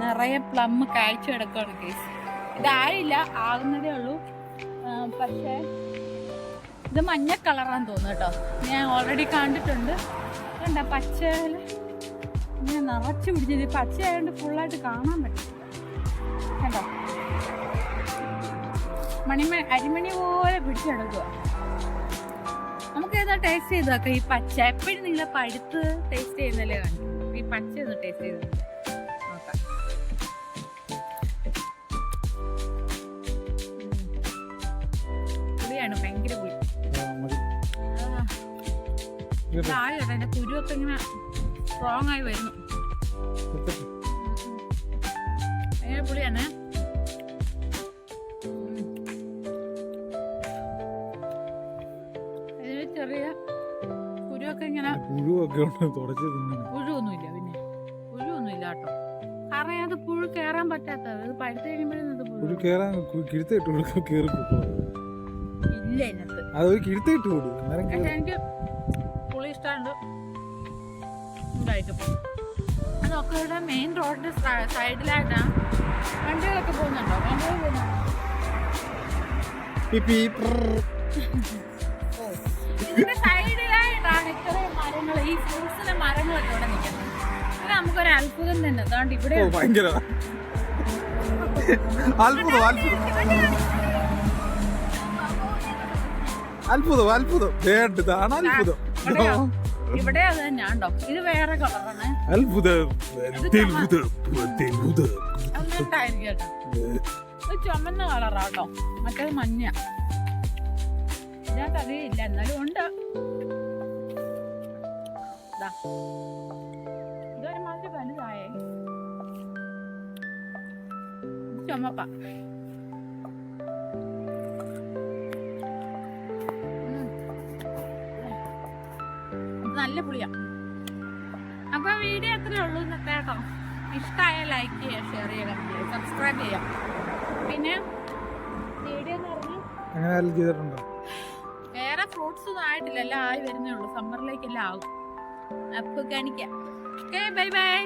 നിറയെ പ്ലം കാഴ്ച കിടക്കുകയാണ് കേസ്. ഇതായില്ല, ആകുന്നതേ ഉള്ളൂ. പക്ഷേ ഇത് മഞ്ഞ കളറാന്ന് തോന്നുന്നു കേട്ടോ. ഞാൻ ഓൾറെഡി കണ്ടിട്ടുണ്ട്. കണ്ട പച്ചയിൽ ഇങ്ങനെ നിറച്ച് പിടിച്ചത്. പച്ചയായതുകൊണ്ട് ഫുള്ളായിട്ട് കാണാൻ പറ്റും. കണ്ടോ, അരിമണി പോലെ പിടിച്ചെടുക്കുക. നമുക്ക് ഏതാ ടേസ്റ്റ് ചെയ്ത് നോക്കാം. ഈ പച്ച എപ്പോഴും നിങ്ങളെ പഴുത്ത് ടേസ്റ്റ് ചെയ്യുന്നല്ലേ കാണിക്കും. ഈ പച്ച ഒന്ന് ടേസ്റ്റ് ചെയ്ത് നോക്കാം. പുളിയാണ്, ഭയങ്കര പുളി. ആയോട്ടെ, എന്റെ കുരുവൊക്കെ ഇങ്ങനെ സ്ട്രോങ് ആയി വരുന്നു. ഭയങ്കര പുളിയാണ്. ചെറിയ കുരുവൊക്കെ ഇങ്ങനെ പുഴുവൊന്നുമില്ല. പിന്നെ പുഴുവൊന്നുമില്ല കേട്ടോ. കാരണം അത് പുഴു കയറാൻ പറ്റാത്തത്. ഇത് പഴുത്ത് കഴിയുമ്പോഴേ ഇല്ല ഇതിനകത്ത്. എനിക്ക് പുളി ഇഷ്ടമുണ്ട്. അതൊക്കെ ഇവിടെ മെയിൻ റോഡിന്റെ സൈഡിലായിട്ടാണ് വണ്ടികളൊക്കെ പോകുന്നുണ്ടോ? വണ്ടികൾ പോകുന്നുണ്ടോ? ഇതിന്റെ സൈഡിലായിട്ടാണ് ഇത്രയും മരങ്ങൾ, ഈ ഫ്രൂട്ട്സിന്റെ മരങ്ങളൊക്കെ ഇവിടെ നിൽക്കുന്നത്. അത് നമുക്കൊരു അത്ഭുതം തന്നെ. അതുകൊണ്ട് ഇവിടെ ഇവിടെ അത് തന്നെയാണ്ടോ. ഇത് വേറെ കളറാണ്. അതുകൊണ്ടായിരിക്കും കേട്ടോ. ഇത് ചുമന്ന കളറാട്ടോ, മറ്റേത് മഞ്ഞ. ഇതിനകത്ത് അറിയില്ല, എന്നാലും ഉണ്ട്. ഇതൊരു മാതിരി വലുതായേ. ചുമപ്പ. നല്ല പുളിയാ. അപ്പൊ വീഡിയോ എത്രയേ ഉള്ളൂ എന്നൊക്കെ കേട്ടോ. ഇഷ്ടമായ ലൈക്ക് ചെയ്യുക, ഷെയർ ചെയ്യുക, സബ്സ്ക്രൈബ് ചെയ്യാം. പിന്നെ വീഡിയോ എന്ന് പറഞ്ഞാൽ വേറെ ഫ്രൂട്ട്സ് ഒന്നും ആയിട്ടില്ല, എല്ലാം ആയി വരുന്നേ ഉള്ളൂ. സമ്മറിലേക്കെല്ലാം ആവും. അപ്പൊ കാണിക്കാം. Okay, bye bye.